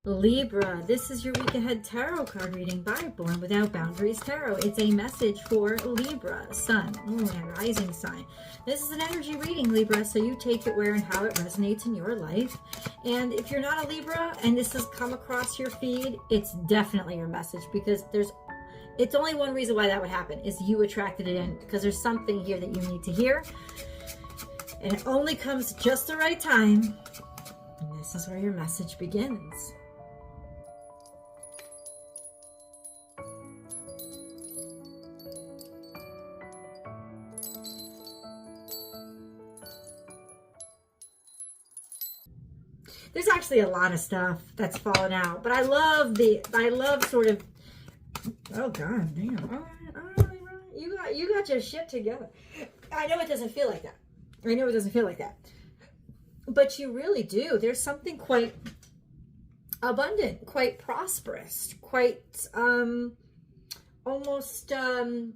Libra, this is your week ahead tarot card reading by Born Without Boundaries Tarot. It's a message for Libra, Sun, Moon, and Rising sign. This is an energy reading, Libra, so you take it where and how it resonates in your life. And if you're not a Libra and this has come across your feed, it's definitely your message, because it's only one reason why that would happen, is you attracted it in, because there's something here that you need to hear. And it only comes just the right time. And this is where your message begins. There's actually a lot of stuff that's fallen out, but I love sort of, oh God, damn, all right, you got your shit together. I know it doesn't feel like that. I know it doesn't feel like that, but you really do. There's something quite abundant, quite prosperous, quite almost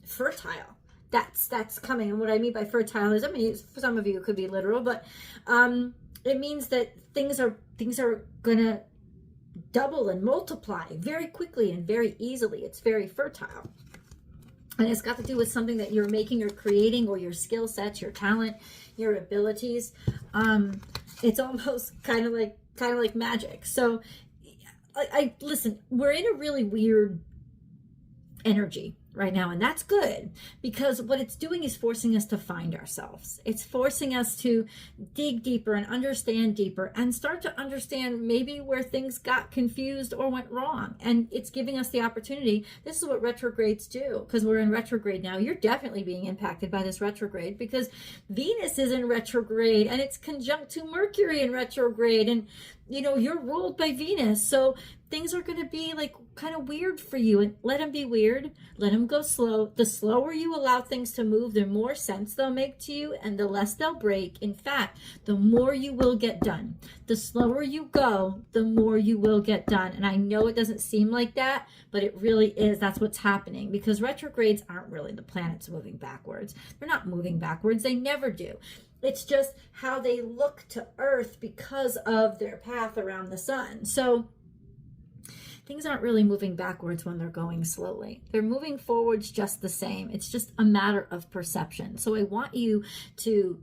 fertile. That's coming. And what I mean by fertile is, I mean, for some of you it could be literal, but it means that things are gonna double and multiply very quickly and very easily. It's very fertile. And it's got to do with something that you're making or creating, or your skill sets, your talent, your abilities. It's almost kind of like magic. So I listen, we're in a really weird energy right now, and that's good, because what it's doing is forcing us to find ourselves. It's forcing us to dig deeper and understand deeper and start to understand maybe where things got confused or went wrong. And it's giving us the opportunity. This is what retrogrades do, because we're in retrograde now. You're definitely being impacted by this retrograde, because Venus is in retrograde and it's conjunct to Mercury in retrograde, and you know, you're ruled by Venus. So things are going to be like kind of weird for you, and let them be weird. Let them go slow. The slower you allow things to move, the more sense they'll make to you and the less they'll break. In fact, the more you will get done. The slower you go, the more you will get done. And I know it doesn't seem like that, but it really is. That's what's happening, because retrogrades aren't really the planets moving backwards. They're not moving backwards. They never do. It's just how they look to Earth because of their path around the sun. So things aren't really moving backwards when they're going slowly. They're moving forwards just the same. It's just a matter of perception. So I want you to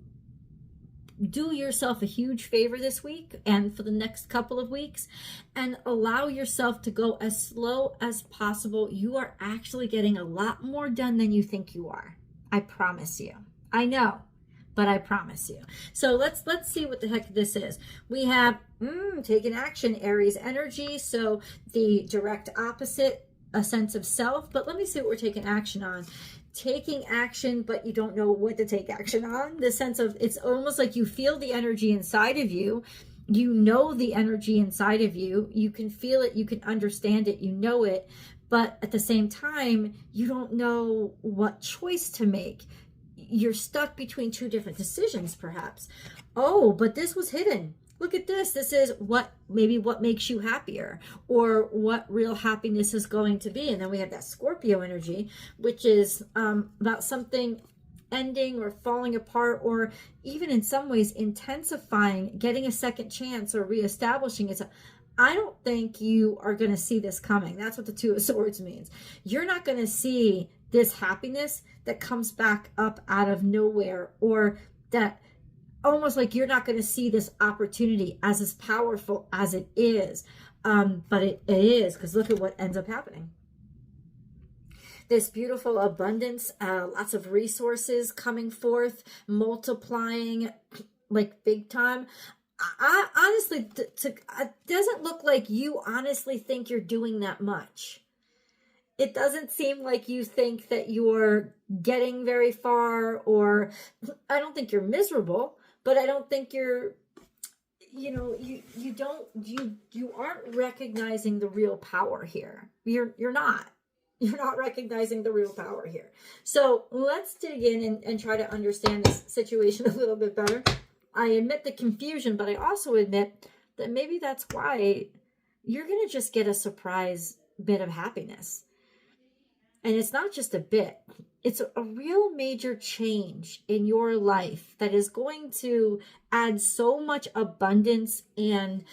do yourself a huge favor this week and for the next couple of weeks, and allow yourself to go as slow as possible. You are actually getting a lot more done than you think you are. I promise you. I know, but I promise you. So let's see what the heck this is. We have taking action, Aries energy. So the direct opposite, a sense of self. But let me see what we're taking action on. Taking action, but you don't know what to take action on. The sense of, it's almost like you feel the energy inside of you. You know the energy inside of you. You can feel it. You can understand it. You know it. But at the same time, you don't know what choice to make. You're stuck between two different decisions, perhaps. Oh, but this was hidden. Look at this. This is what makes you happier, or what real happiness is going to be. And then we have that Scorpio energy, which is about something ending or falling apart, or even in some ways intensifying, getting a second chance or reestablishing it. I don't think you are going to see this coming. That's what the Two of Swords means. You're not going to see this happiness that comes back up out of nowhere, or that almost like you're not going to see this opportunity as powerful as it is. But it is, because look at what ends up happening. This beautiful abundance, lots of resources coming forth, multiplying like big time. I honestly, it doesn't look like you honestly think you're doing that much. It doesn't seem like you think that you're getting very far, or I don't think you're miserable, but I don't think you're, you aren't recognizing the real power here. You're not recognizing the real power here. So let's dig in and try to understand this situation a little bit better. I admit the confusion, but I also admit that maybe that's why you're going to just get a surprise bit of happiness. And it's not just a bit, it's a real major change in your life that is going to add so much abundance and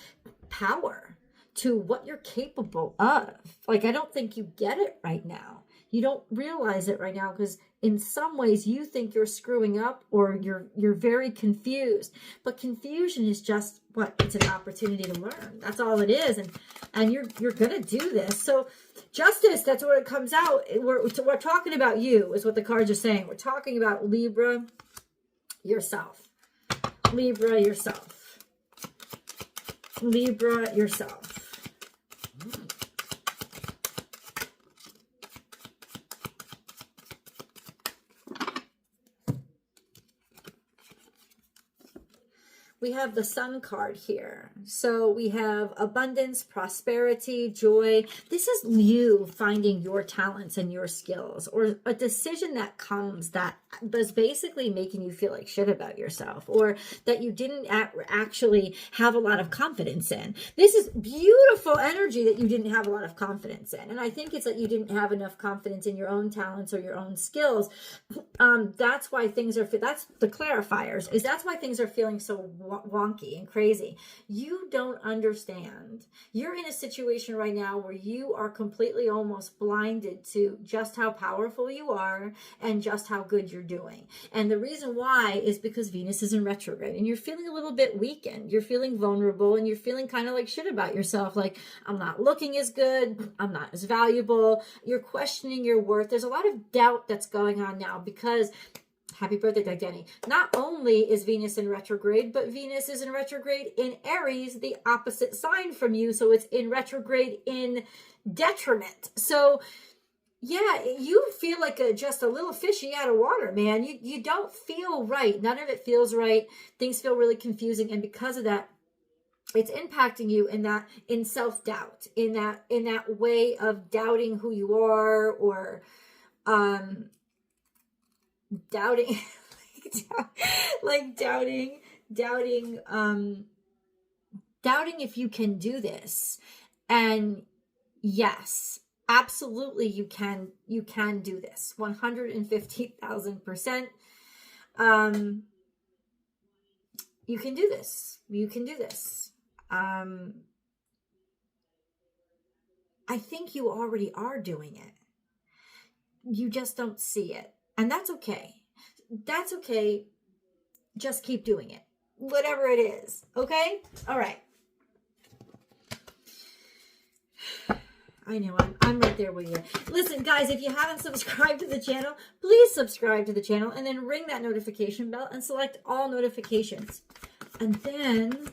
power to what you're capable of. Like, I don't think you get it right now. You don't realize it right now because in some ways you think you're screwing up or you're very confused. But confusion is just what? It's an opportunity to learn. That's all it is. And you're gonna do this. So justice, that's what it comes out. We're talking about you, is what the cards are saying. We're talking about Libra, yourself. Libra, yourself. Libra, yourself. We have the Sun card here. So we have abundance, prosperity, joy. This is you finding your talents and your skills, or a decision that comes that was basically making you feel like shit about yourself, or that you didn't actually have a lot of confidence in. This is beautiful energy that you didn't have a lot of confidence in. And I think it's that you didn't have enough confidence in your own talents or your own skills. That's why things are, that's the clarifiers, is that's why things are feeling so wonky and crazy. You don't understand. You're in a situation right now where you are completely almost blinded to just how powerful you are and just how good you're doing. And the reason why is because Venus is in retrograde and you're feeling a little bit weakened. You're feeling vulnerable and you're feeling kind of like shit about yourself. Like, I'm not looking as good. I'm not as valuable. You're questioning your worth. There's a lot of doubt that's going on now because happy birthday, Danny. Not only is Venus in retrograde, but Venus is in retrograde in Aries, the opposite sign from you. So it's in retrograde in detriment. So yeah, you feel like just a little fishy out of water, man. You don't feel right. None of it feels right. Things feel really confusing. And because of that, it's impacting you in self-doubt, in that way of doubting who you are, or doubting doubting if you can do this. And yes, absolutely you can do this 150,000%. You can do this. I think you already are doing it. You just don't see it. And that's okay. That's okay. Just keep doing it. Whatever it is. Okay? All right. I know, I'm right there with you. Listen, guys, if you haven't subscribed to the channel, please subscribe to the channel and then ring that notification bell and select all notifications. And then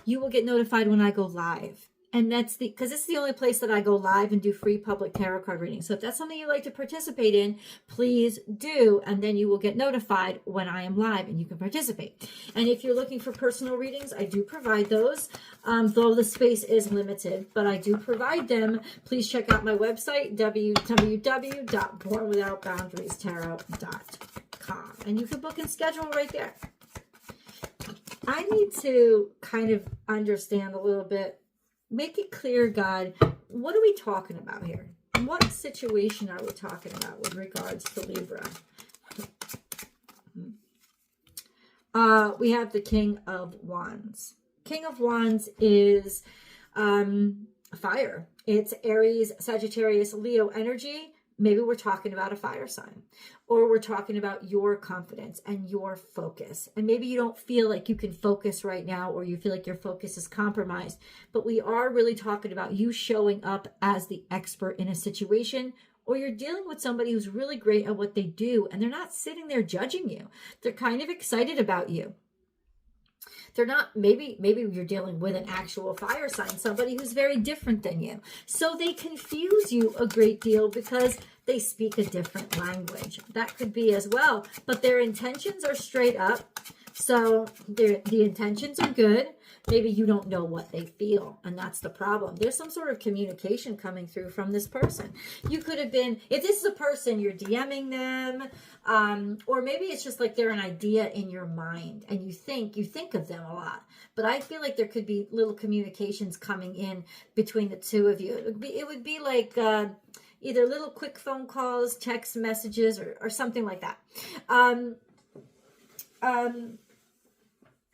you will get notified when I go live. And that's because it's the only place that I go live and do free public tarot card readings. So if that's something you'd like to participate in, please do. And then you will get notified when I am live and you can participate. And if you're looking for personal readings, I do provide those, though the space is limited, but I do provide them. Please check out my website, www.bornwithoutboundariestarot.com. And you can book and schedule right there. I need to kind of understand a little bit. Make it clear, God, what are we talking about here? What situation are we talking about with regards to Libra? We have the King of Wands. King of Wands is fire. It's Aries, Sagittarius, Leo energy. Maybe we're talking about a fire sign, or we're talking about your confidence and your focus. And maybe you don't feel like you can focus right now, or you feel like your focus is compromised, but we are really talking about you showing up as the expert in a situation, or you're dealing with somebody who's really great at what they do, and they're not sitting there judging you. They're kind of excited about you. They're not, maybe you're dealing with an actual fire sign, somebody who's very different than you. So they confuse you a great deal because they speak a different language. That could be as well. But their intentions are straight up. So the intentions are good. Maybe you don't know what they feel, and that's the problem. There's some sort of communication coming through from this person. You could have been, if this is a person, you're DMing them, or maybe it's just like they're an idea in your mind, and you think of them a lot. But I feel like there could be little communications coming in between the two of you. It would be like either little quick phone calls, text messages, or something like that.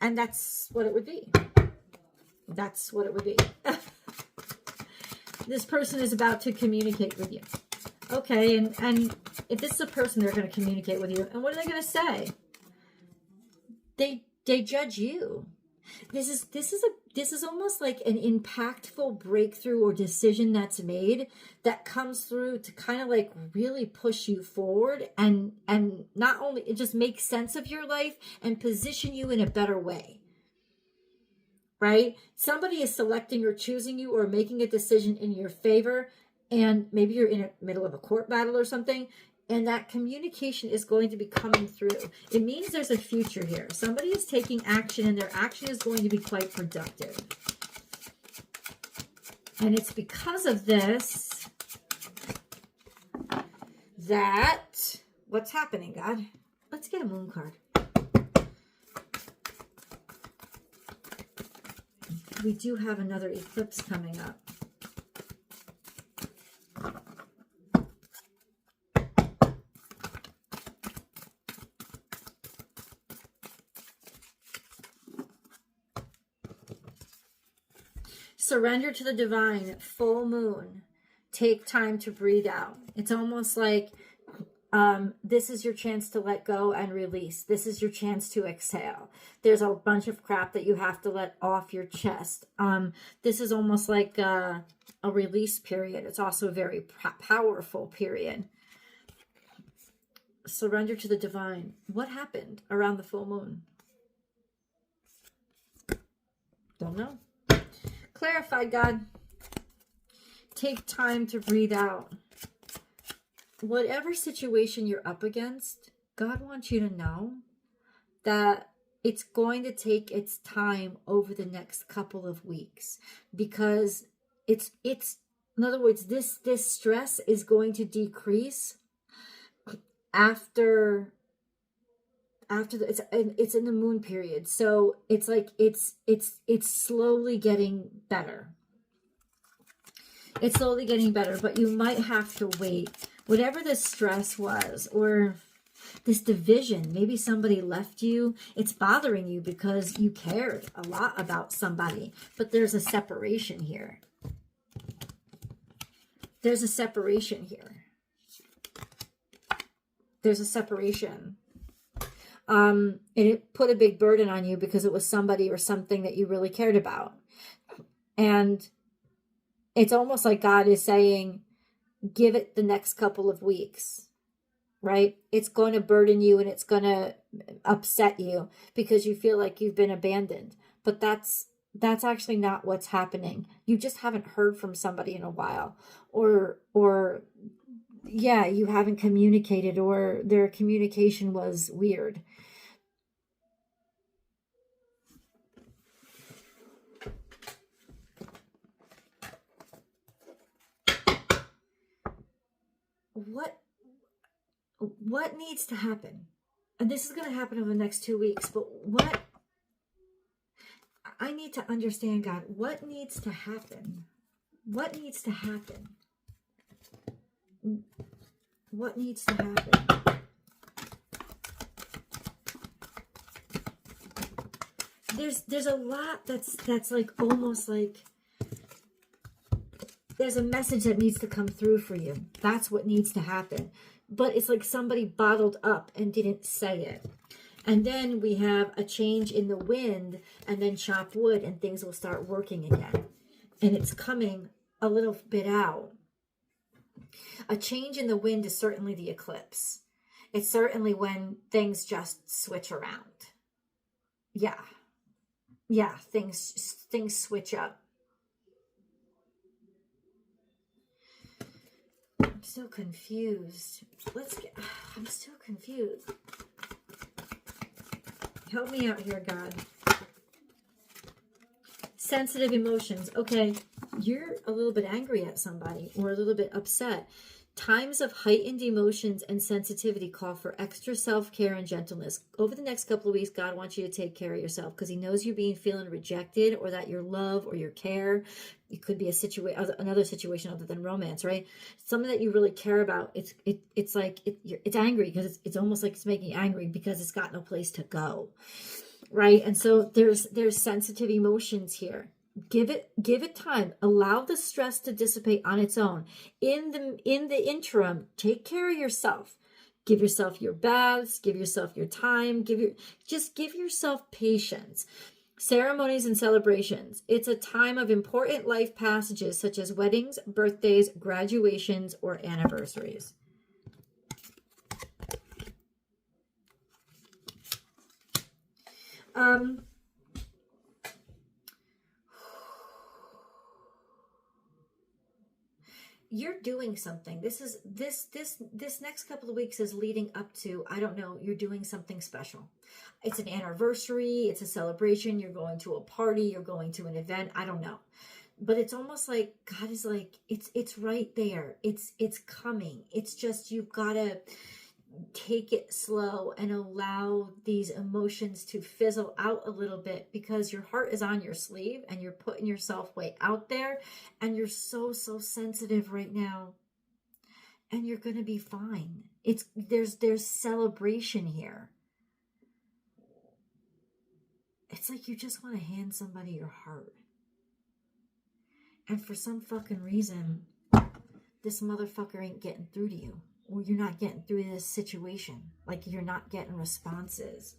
And that's what it would be. That's what it would be. This person is about to communicate with you. Okay, and if this is a person, they're going to communicate with you. And what are they going to say? They judge you. This is almost like an impactful breakthrough or decision that's made that comes through to kind of like really push you forward and not only it just makes sense of your life and position you in a better way. Right? Somebody is selecting or choosing you or making a decision in your favor, and maybe you're in the middle of a court battle or something, and that communication is going to be coming through. It means there's a future here. Somebody is taking action, and their action is going to be quite productive. And it's because of this that, what's happening, God? Let's get a moon card. We do have another eclipse coming up. Surrender to the divine, full moon. Take time to breathe out. It's almost like this is your chance to let go and release. This is your chance to exhale. There's a bunch of crap that you have to let off your chest. This is almost like a release period. It's also a very powerful period. Surrender to the divine. What happened around the full moon? Don't know. Clarify, God. Take time to breathe out. Whatever situation you're up against, God wants you to know that it's going to take its time over the next couple of weeks, because it's in other words, this stress is going to decrease after it's in the moon period. So it's like it's slowly getting better. It's slowly getting better, but you might have to wait. Whatever this stress was, or this division, maybe somebody left you, it's bothering you because you cared a lot about somebody, but there's a separation here. There's a separation here. There's a separation. And it put a big burden on you because it was somebody or something that you really cared about. And it's almost like God is saying, give it the next couple of weeks, right? It's going to burden you and it's going to upset you because you feel like you've been abandoned. But that's actually not what's happening. You just haven't heard from somebody in a while, or yeah, you haven't communicated, or their communication was weird. What needs to happen? And this is going to happen over the next 2 weeks, but what I need to understand, God, what needs to happen? What needs to happen? What needs to happen? There's a lot that's like almost like there's a message that needs to come through for you. That's what needs to happen. But it's like somebody bottled up and didn't say it. And then we have a change in the wind, and then chop wood, and things will start working again. And it's coming a little bit out. A change in the wind is certainly the eclipse. It's certainly when things just switch around. Yeah. Yeah, things switch up. I'm so confused. I'm so confused. Help me out here, God. Sensitive emotions. Okay, you're a little bit angry at somebody or a little bit upset. Times of heightened emotions and sensitivity call for extra self-care and gentleness. Over the next couple of weeks, God wants you to take care of yourself because he knows you're feeling rejected, or that your love or your care, it could be another situation other than romance, right? Something that you really care about. It's angry because it's almost like it's making you angry because it's got no place to go, right? And so there's sensitive emotions here. Give it time. Allow the stress to dissipate on its own. In the interim, take care of yourself. Give yourself your baths, give yourself your time, just give yourself patience. Ceremonies and celebrations. It's a time of important life passages such as weddings, birthdays, graduations, or anniversaries. You're doing something. This next couple of weeks is leading up to, I don't know, you're doing something special. It's an anniversary, it's a celebration, you're going to a party, you're going to an event, I don't know. But it's almost like God is like, it's right there. It's coming. It's just, you've got to take it slow and allow these emotions to fizzle out a little bit, because your heart is on your sleeve and you're putting yourself way out there, and you're so sensitive right now, and you're going to be fine. There's celebration here. It's like you just want to hand somebody your heart, and for some fucking reason this motherfucker ain't getting through to you. Or you're not getting through this situation. Like you're not getting responses.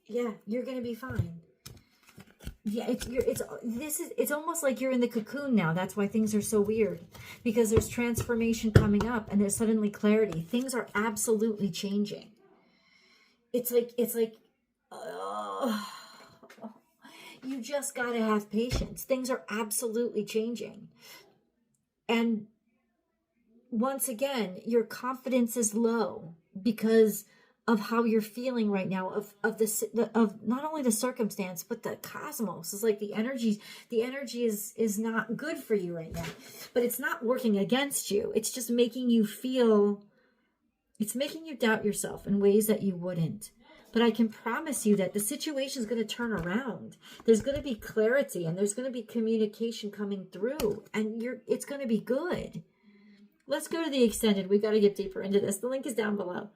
Yeah, you're gonna be fine. Yeah, it's almost like you're in the cocoon now. That's why things are so weird. Because there's transformation coming up and there's suddenly clarity. Things are absolutely changing. It's like, you just got to have patience. Things are absolutely changing. And once again, your confidence is low because of how you're feeling right now, of not only the circumstance, but the cosmos. It's like the energy is not good for you right now, but it's not working against you. It's just making you feel, it's making you doubt yourself in ways that you wouldn't. But I can promise you that the situation is going to turn around. There's going to be clarity and there's going to be communication coming through, and it's going to be good. Let's go to the extended. We got to get deeper into this. The link is down below.